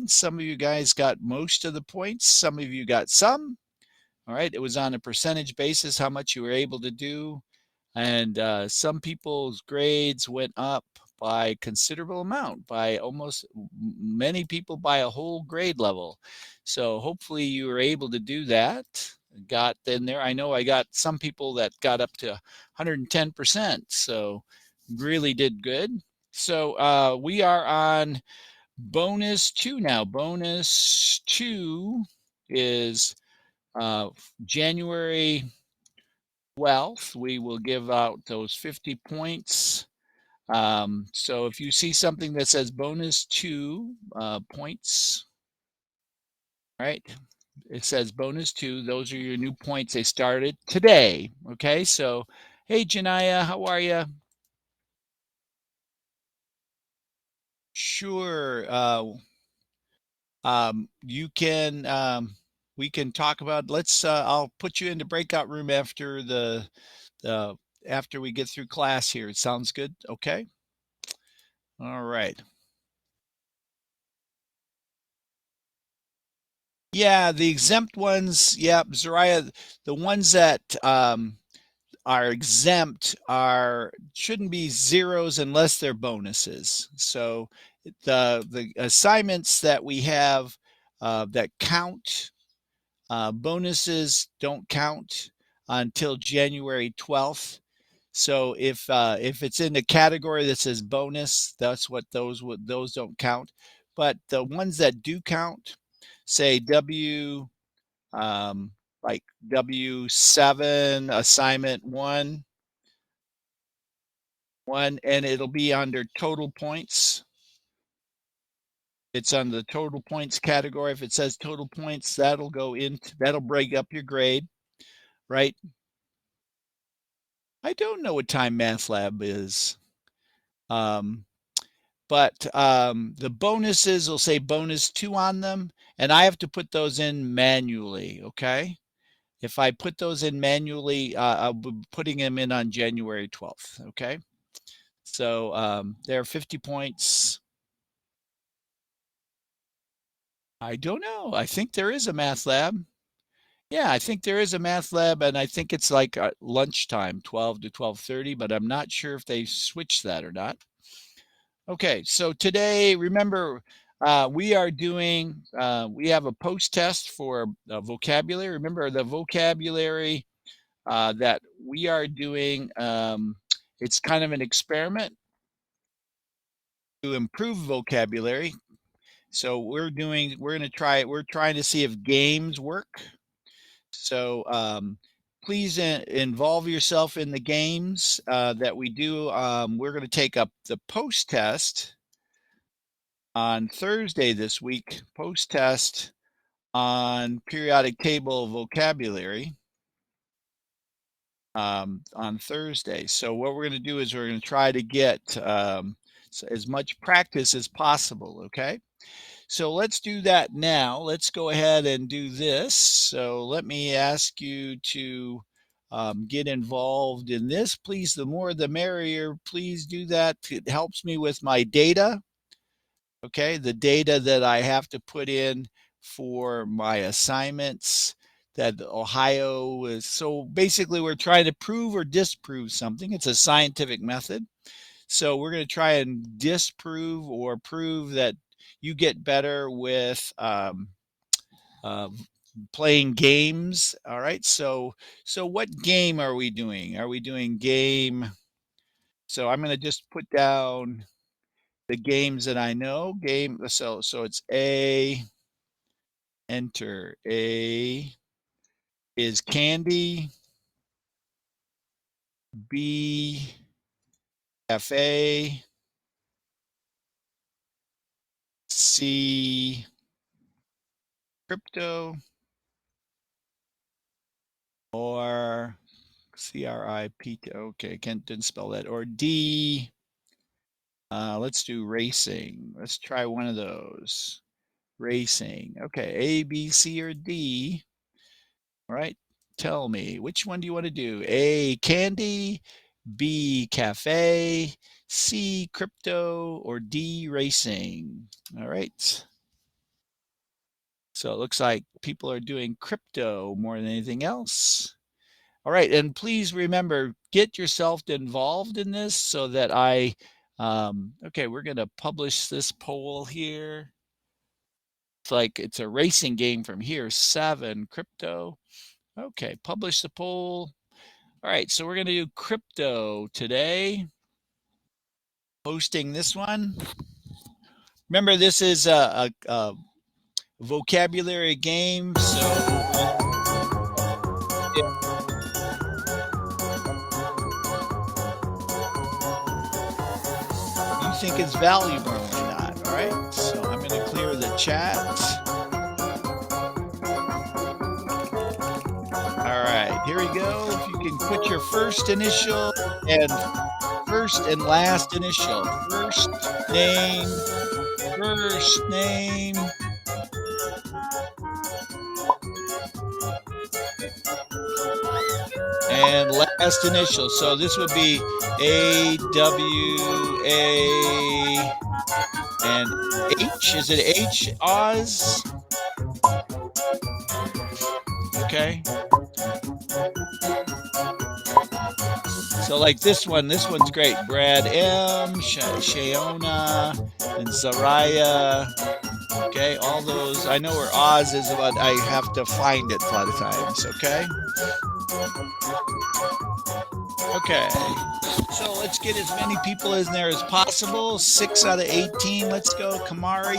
Some of you guys got most of the points. Some of you got some. All right. It was on a percentage basis how much you were able to do. And some people's grades went up by a considerable amount, by almost many people by a whole grade level. So hopefully you were able to do that. Got in there. I know I got some people that got up to 110%. So really did good. So we are on bonus two now. Bonus two is January 12th. We will give out those 50 points. So if you see something that says bonus two points, right? It says bonus two. Those are your new points. They started today. Okay. So, hey, Janaya, how are you? Sure. You can, we can talk about, I'll put you in the breakout room after the, after we get through class here. It sounds good. Okay. All right. Yeah, the exempt ones, yeah, Zariah, the ones that are exempt are shouldn't be zeros unless they're bonuses. So the assignments that we have that count, bonuses don't count until January 12th. So if it's in the category that says bonus, that's what those don't count. But the ones that do count, say um, like W7 assignment one, and it'll be under total points. It's on the total points category. If it says total points, that'll break up your grade, right? I don't know what time Math Lab is. Um, but the bonuses will say bonus two on them, and I have to put those in manually. Okay. If I put those in manually, I'll be putting them in on January 12th. Okay. So there are 50 points. I don't know. I think there is a math lab. Yeah, I think there is a math lab, and I think it's like lunchtime, 12 to 12:30, but I'm not sure if they switched that or not. Okay, so today, remember, we have a post test for vocabulary. Remember the vocabulary that we are doing, it's kind of an experiment to improve vocabulary. So we're trying to see if games work. So please involve yourself in the games that we do. We're going to take up the post test on Thursday this week, post test on periodic table vocabulary on Thursday. So what we're going to do is we're going to try to get as much practice as possible. Okay. So let's do that now. Let's go ahead and do this. So let me ask you to get involved in this. Please, the more the merrier. Please do that. It helps me with my data. Okay, the data that I have to put in for my assignments that Ohio is. So basically, we're trying to prove or disprove something. It's a scientific method. So we're going to try and disprove or prove that you get better with uh, playing games. All right. So what game are we doing? Are we doing game? So I'm going to just put down the games that I know. Game. So it's A. Enter. A is candy. B, cafe. C, crypto. Or CRIPT. Okay, didn't spell that. Or D. Let's do racing. Let's try one of those. Racing. Okay, A, B, C, or D. All right. Tell me, which one do you want to do? A, candy. B, cafe. C, crypto. Or D, racing. All right. So it looks like people are doing crypto more than anything else. All right, and please remember, get yourself involved in this so that okay, we're going to publish this poll here. It's like it's a racing game from here, 7 crypto. Okay, publish the poll. All right, so we're going to do crypto today. Posting this one. Remember, this is a vocabulary game, so you think it's valuable or not. All right, so I'm going to clear the chat. All right, here we go. If you can put your first initial and last initial. First name, and last initial. So this would be AWA and H. Is it H, Oz? Okay. So like this one's great. Brad M, Shayona, and Zaraya. Okay, all those. I know where Oz is, but I have to find it a lot of times. Okay. Okay. So let's get as many people in there as possible. 6 out of 18. Let's go, Kamari.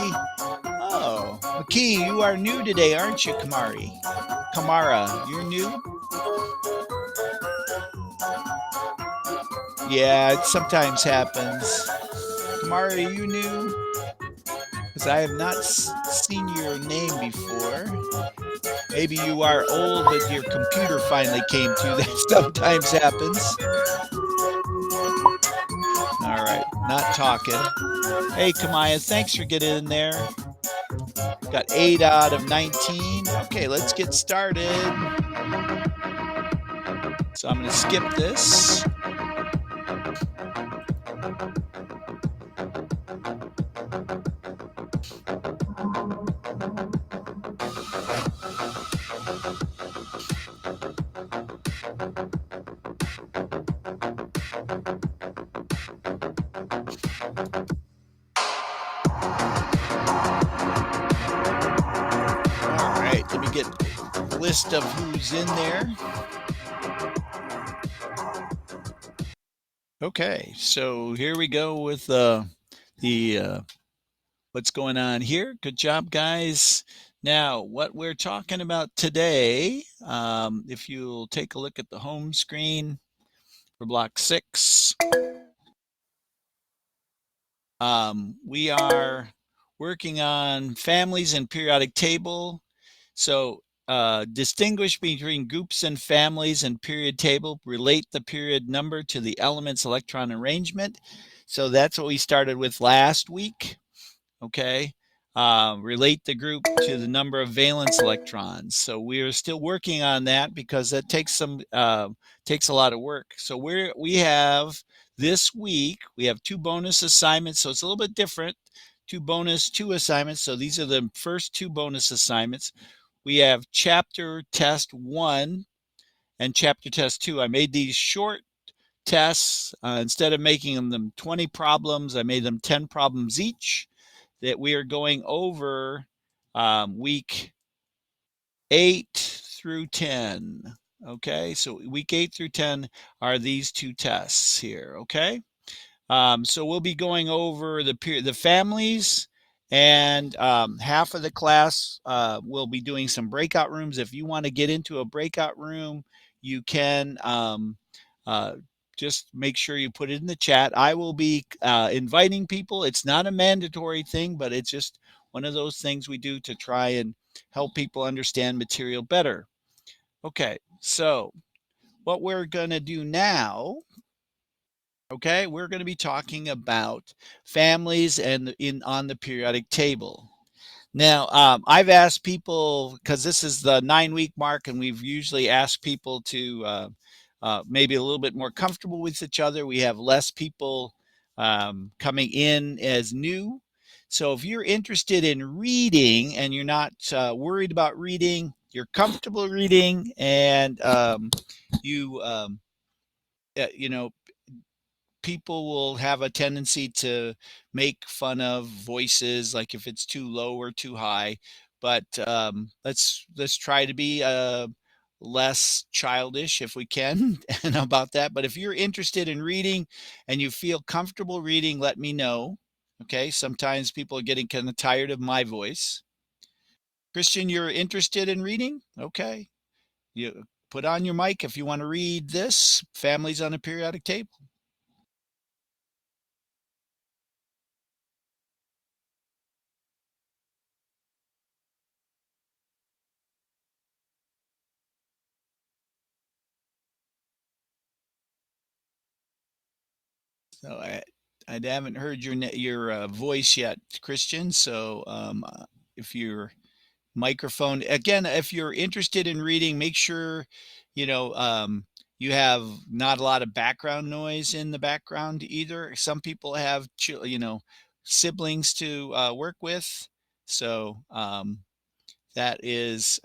Oh, McKee, you are new today, aren't you, Kamari? Kamara, you're new? Yeah, it sometimes happens. Kamara, are you new? Because I have not seen your name before. Maybe you are old, but your computer finally came to. That sometimes happens. All right, not talking. Hey, Kamaya, thanks for getting in there. Got 8 out of 19. Okay, let's get started. So I'm going to skip this. Let me get a list of who's in there. Okay, so here we go with what's going on here. Good job, guys. Now, what we're talking about today, if you'll take a look at the home screen for block 6, we are working on families and periodic table. So distinguish between groups and families and period table. Relate the period number to the element's electron arrangement. So that's what we started with last week. Okay. Relate the group to the number of valence electrons. So we are still working on that because that takes a lot of work. So we have this week, we have 2 bonus assignments. So it's a little bit different. 2 assignments. So these are the first 2 bonus assignments. We have chapter test 1 and chapter test 2. I made these short tests. Instead of making them 20 problems, I made them 10 problems each that we are going over week 8 through 10. Okay, so week 8 through 10 are these 2 tests here. Okay, so we'll be going over the families, and half of the class will be doing some breakout rooms. If you want to get into a breakout room, you can just make sure you put it in the chat. I will be inviting people. It's not a mandatory thing, but it's just one of those things we do to try and help people understand material better. Okay, so what we're going to do now, okay, we're going to be talking about families and on the periodic table. Now, I've asked people, because this is the 9-week mark, and we've usually asked people to maybe a little bit more comfortable with each other. We have less people coming in as new. So if you're interested in reading and you're not worried about reading, you're comfortable reading, and you you know, people will have a tendency to make fun of voices, like if it's too low or too high. But let's try to be less childish if we can and about that. But if you're interested in reading and you feel comfortable reading, let me know. Okay, sometimes people are getting kind of tired of my voice. Christian, you're interested in reading? Okay, you put on your mic if you want to read this, Families on a Periodic Table. So I haven't heard your voice yet, Christian. So if your microphone again, if you're interested in reading, make sure you know you have not a lot of background noise in the background either. Some people have siblings to work with, so that is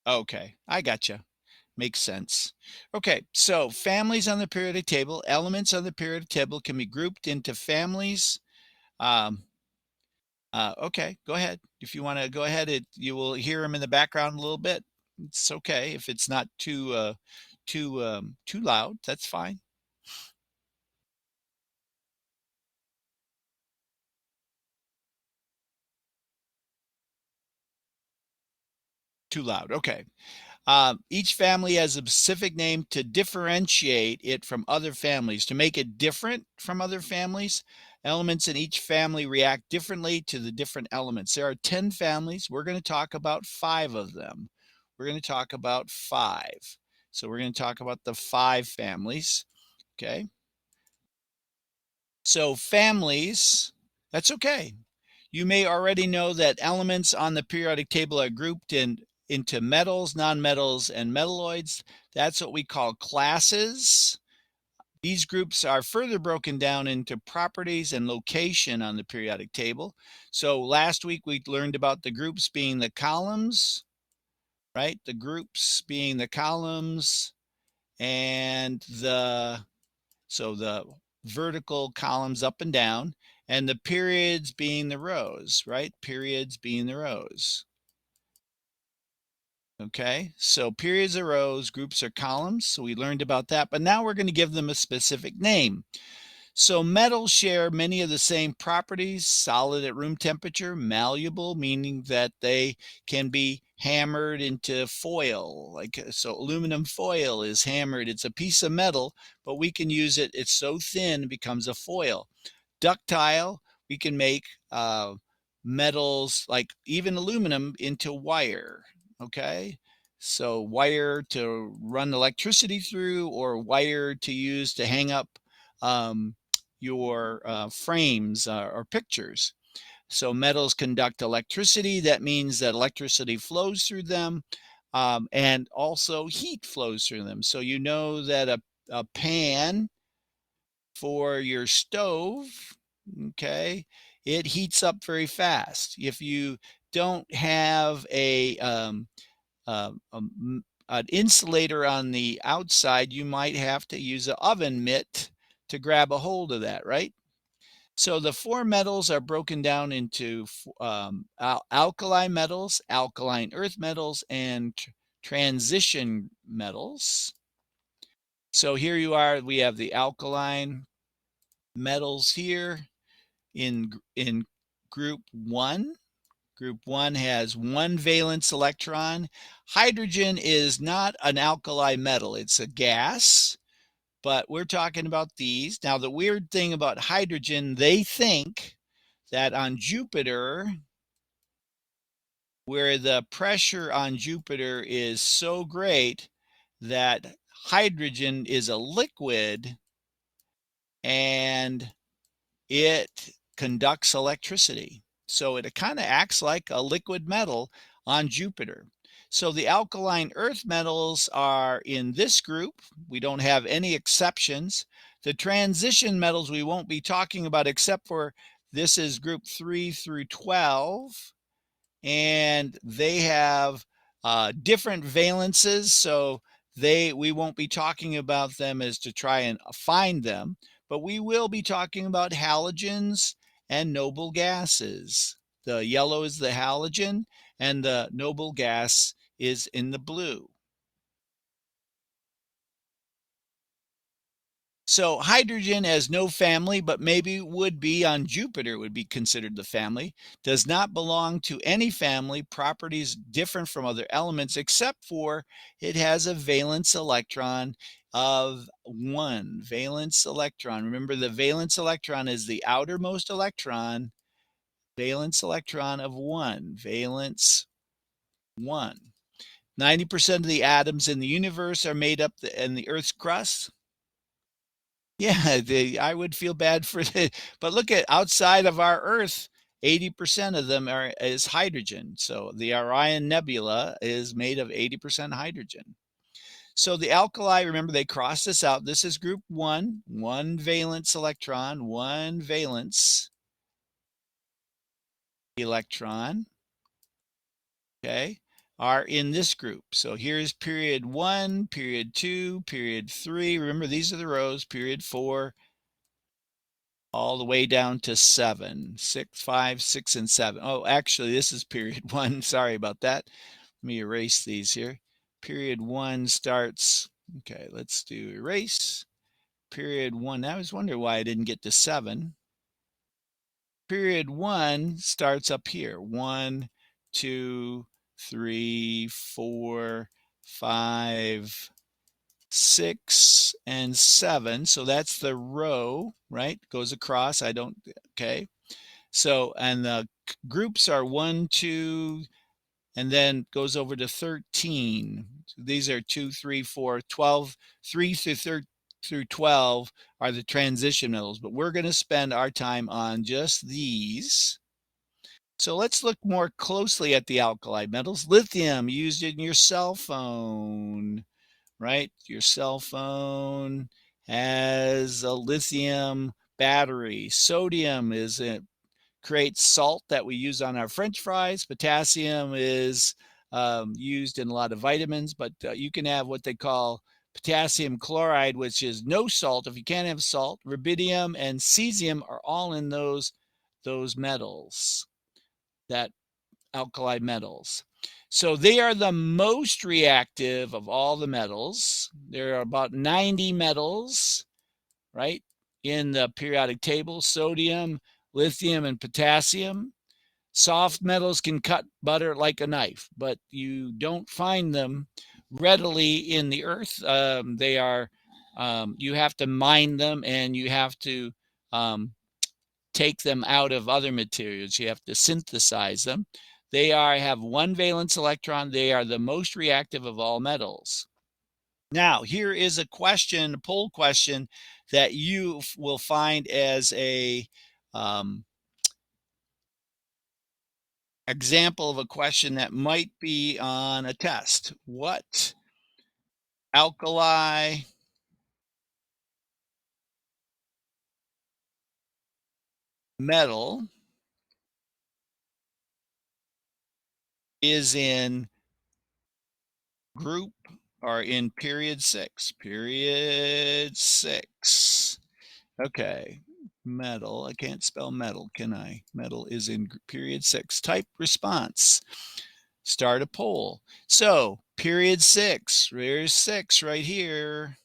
okay. I gotcha. Makes sense. Okay, so families on the periodic table, elements on the periodic table can be grouped into families. Um, okay, go ahead. If you want to go ahead, you will hear them in the background a little bit. It's okay if it's not too loud. That's fine. Too loud. Okay. Each family has a specific name to differentiate it from other families. To make it different from other families, elements in each family react differently to the different elements. There are 10 families. We're going to talk about 5 of them. We're going to talk about 5. So we're going to talk about the 5 families. Okay. So families, that's okay. You may already know that elements on the periodic table are grouped into metals, nonmetals, and metalloids. That's what we call classes. These groups are further broken down into properties and location on the periodic table. So last week we learned about the groups being the columns, right? The groups being the columns and the vertical columns up and down, and the periods being the rows, right? Periods being the rows. Okay, so periods are rows, groups are columns. So we learned about that, but now we're going to give them a specific name. So metals share many of the same properties: solid at room temperature, malleable, meaning that they can be hammered into foil. Like so aluminum foil is hammered. It's a piece of metal, but we can use it. It's so thin it becomes a foil. Ductile, we can make metals like even aluminum into wire. Okay, so wire to run electricity through, or wire to use to hang up um, your frames or pictures. So metals conduct electricity. That means that electricity flows through them, and also heat flows through them. So you know that a pan for your stove, okay, it heats up very fast. If you don't have an insulator on the outside, you might have to use an oven mitt to grab a hold of that, right? So the 4 metals are broken down into alkali metals, alkaline earth metals, and transition metals. So here you are, we have the alkaline metals here in group 1. Group 1 has 1 valence electron. Hydrogen is not an alkali metal, it's a gas, but we're talking about these. Now, the weird thing about hydrogen, they think that on Jupiter, where the pressure on Jupiter is so great that hydrogen is a liquid and it conducts electricity. So it kind of acts like a liquid metal on Jupiter. So the alkaline earth metals are in this group. We don't have any exceptions. The transition metals we won't be talking about, except for This is group 3 through 12, and they have different valences. So we won't be talking about them as to try and find them, but we will be talking about halogens and noble gases. The yellow is the halogen, and the noble gas is in the blue. So hydrogen has no family, but maybe would be on Jupiter, would be considered the family. Does not belong to any family, properties different from other elements, except for it has a valence electron of 1. Valence electron. Remember, the valence electron is the outermost electron. Valence electron of 1. Valence 1. 90% of the atoms in the universe are made up in the Earth's crust. Yeah, I would feel bad for the, but look at outside of our Earth, 80% of them is hydrogen. So the Orion Nebula is made of 80% hydrogen. So the alkali, remember they cross this out. This is group 1, 1 valence electron, 1 valence electron, okay, are in this group. So here's period 1, period 2, period 3. Remember, these are the rows, period 4, all the way down to 7, 6, 5, 6, and 7. Oh, actually, this is period 1. Sorry about that. Let me erase these here. Period 1 starts, okay, let's do erase. Period 1, I was wondering why I didn't get to 7. Period 1 starts up here. 1, 2, 3, 4, 5, 6, and 7. So that's the row, right? Goes across. Okay. So, and the groups are 1, 2, and then goes over to 13. So these are 2, 3, 4, 12, 3 through 12 are the transition metals, but we're going to spend our time on just these. So let's look more closely at the alkali metals. Lithium, used in your cell phone, right? Your cell phone has a lithium battery. Sodium creates salt that we use on our French fries. Potassium is used in a lot of vitamins, but you can have what they call potassium chloride, which is no salt if you can't have salt. Rubidium and cesium are all in those metals, that alkali metals. So they are the most reactive of all the metals. There are about 90 metals, right, in the periodic table: sodium, lithium, and potassium. Soft metals can cut butter like a knife, but you don't find them readily in the earth. You have to mine them, and you have to take them out of other materials. You have to synthesize them. They have 1 valence electron. They are the most reactive of all metals. Now, here is a question, a poll question that you will find as a example of a question that might be on a test. What alkali metal is in group or in period 6? Period 6. Okay. Metal. I can't spell metal, can I? Metal is in period 6. Type response. Start a poll. So, period 6. There's 6 right here.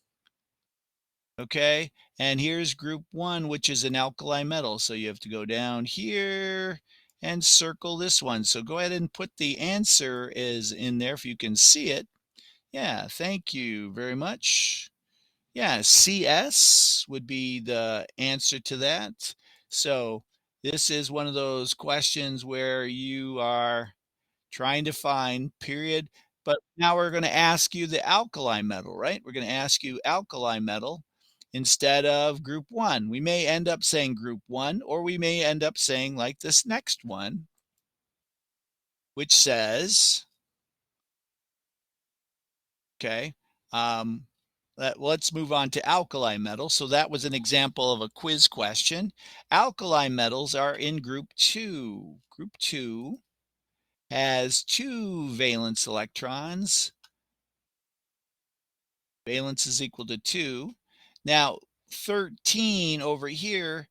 Okay. And here's group 1, which is an alkali metal. So you have to go down here and circle this one. So go ahead and put the answer is in there if you can see it. Yeah, thank you very much. Yeah, CS would be the answer to that. So this is one of those questions where you are trying to find period, but now we're going to ask you the alkali metal, right? We're going to ask you alkali metal instead of group 1. We may end up saying group 1, or we may end up saying like this next one, which says, okay, let's move on to alkali metals. So that was an example of a quiz question. Alkali metals are in group 2. Group 2 has 2 valence electrons. Valence is equal to 2. Now, 13 over here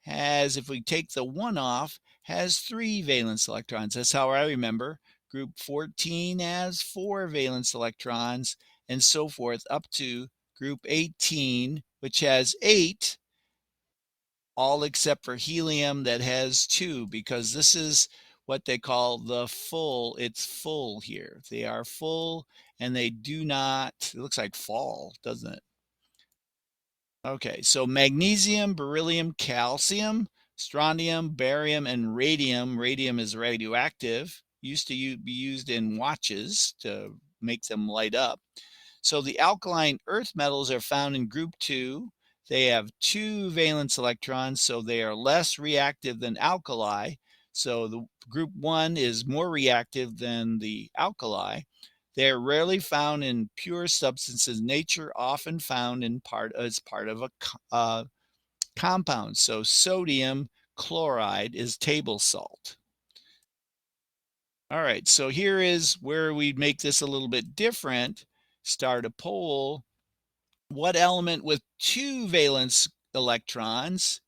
has, if we take the 1 off, has 3 valence electrons. That's how I remember. Group 14 has 4 valence electrons, and so forth, up to group 18, which has 8, all except for helium that has 2, because this is what they call the full. It's full here. They are full, and they do not, it looks like fall, doesn't it? Okay, so magnesium, beryllium, calcium, strontium, barium, and radium. Radium is radioactive. Used to be used in watches to make them light up. So the alkaline earth metals are found in group 2. They have 2 valence electrons, so they are less reactive than alkali. So the group 1 is more reactive than the alkali. They are rarely found in pure substances. Nature often found as part of a compound. So sodium chloride is table salt. All right, so here is where we make this a little bit different. Start a poll. What element with 2 valence electrons?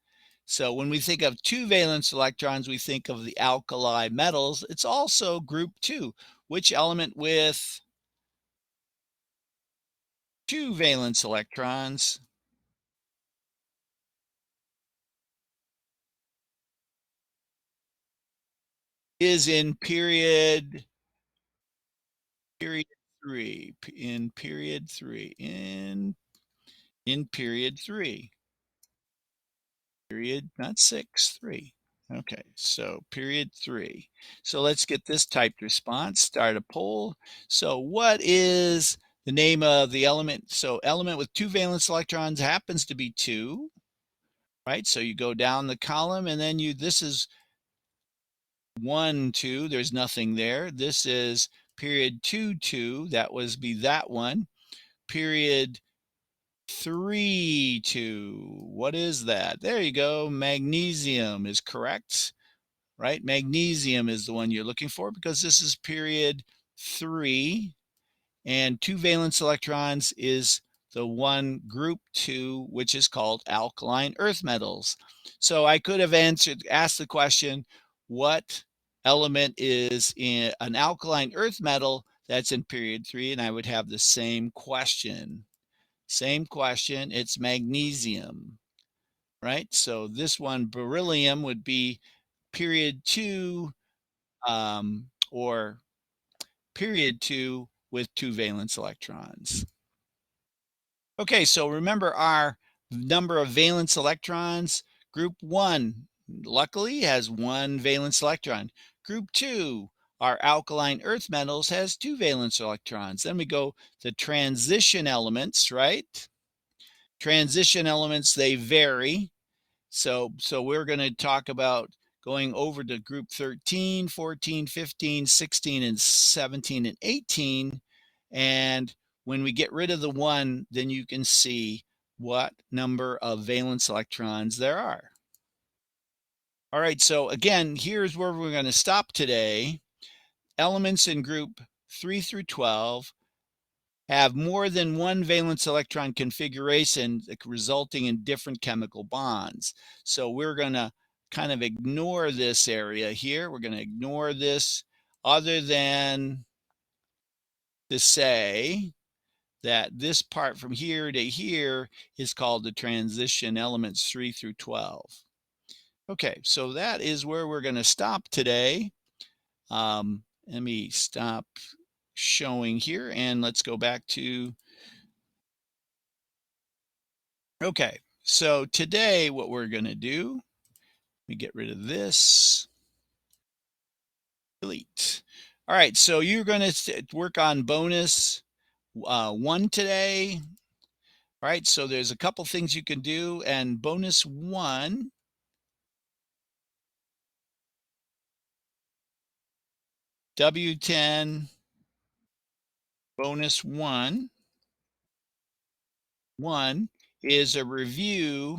So when we think of 2 valence electrons, we think of the alkali metals. It's also group 2. Which element with 2 valence electrons is in period 3, in period 3, in period 3, period, not 6, 3. Okay, so period 3. So let's get this typed response. Start a poll. So what is the name of the element? So element with 2 valence electrons happens to be 2, right? So you go down the column, and then this is 1, 2. There's nothing there. This is period 2, 2. That was be that one. Period 3, 2. What is that? There you go. Magnesium is correct, right? Magnesium is the one you're looking for, because this is period 3, and 2 valence electrons is the one group 2, which is called alkaline earth metals. So I could have asked the question, what element is in an alkaline earth metal that's in period 3, and I would have the same question. Same question. It's magnesium, right? So this one, beryllium, would be period 2, or period 2 with 2 valence electrons. Okay, so remember our number of valence electrons. Group 1, luckily, has 1 valence electron. Group 2, our alkaline earth metals, has 2 valence electrons. Then we go the transition elements, right? Transition elements, they vary. So we're going to talk about going over to group 13, 14, 15, 16, and 17, and 18. And when we get rid of the 1, then you can see what number of valence electrons there are. All right, so again, here's where we're going to stop today. Elements in group 3 through 12 have more than one valence electron configuration, resulting in different chemical bonds. So we're going to kind of ignore this area here. We're going to ignore this, other than to say that this part from here to here is called the transition elements 3 through 12. Okay, so that is where we're going to stop today. Let me stop showing here, and let's go back to. Okay, so today what we're going to do, let me get rid of this, delete. All right, so you're going to work on bonus 1 today. All right, so there's a couple things you can do, and bonus 1, W10, bonus 1. One is a review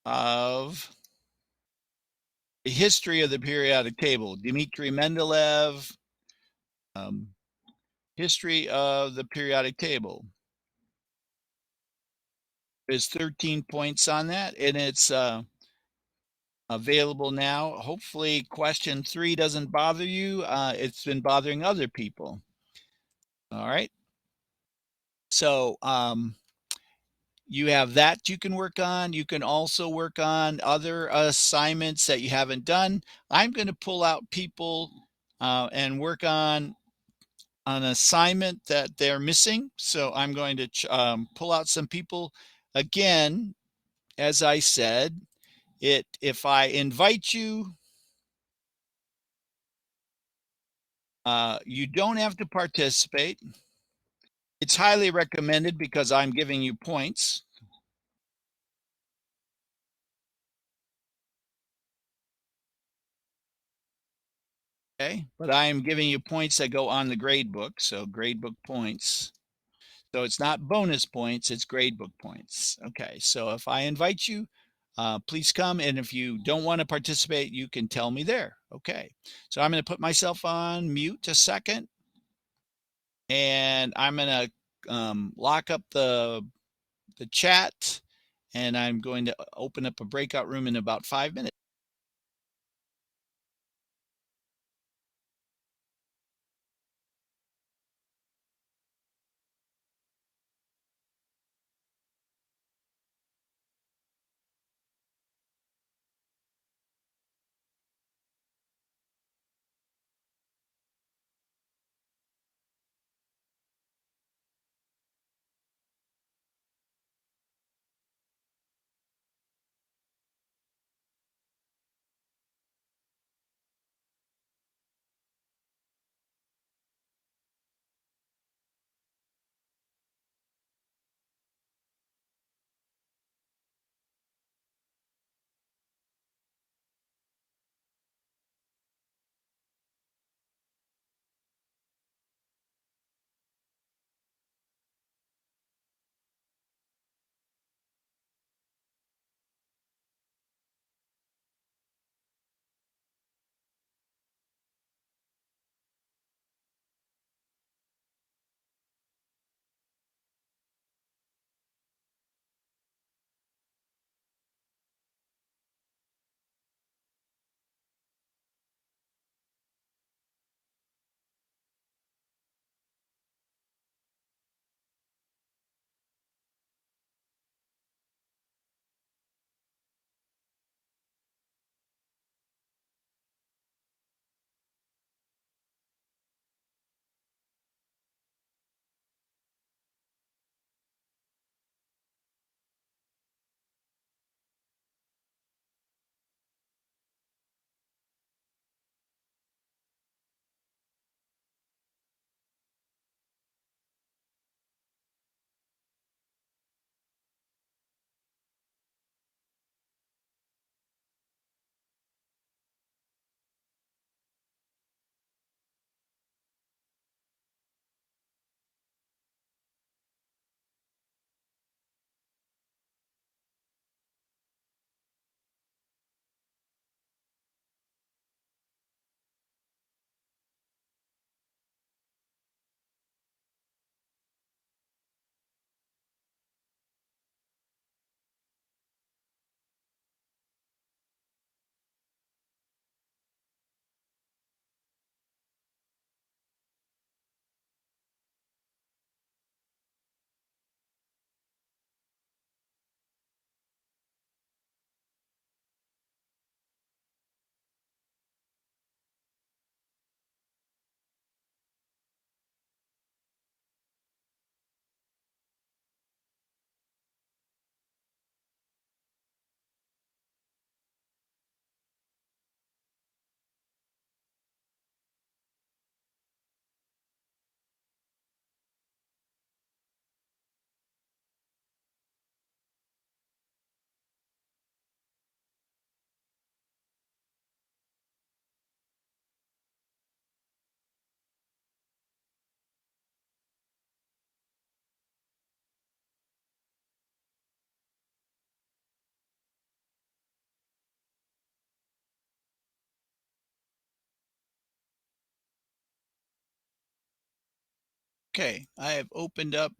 of the history of the periodic table. Dmitri Mendeleev, um, history of the periodic table. There's 13 points on that, and it's available now. Hopefully, question 3 doesn't bother you. It's been bothering other people. All right. So you have that you can work on. You can also work on other assignments that you haven't done. I'm going to pull out people and work on an assignment that they're missing. So I'm going to pull out some people. Again, as I said, if I invite you, you don't have to participate. It's highly recommended because I'm giving you points. Okay, but I am giving you points that go on the grade book, so grade book points. So it's not bonus points, it's grade book points. Okay, so if I invite you, please come. And if you don't want to participate, you can tell me there. Okay, so I'm going to put myself on mute a second, and I'm going to lock up the chat, and I'm going to open up a breakout room in about 5 minutes. Okay, I have opened up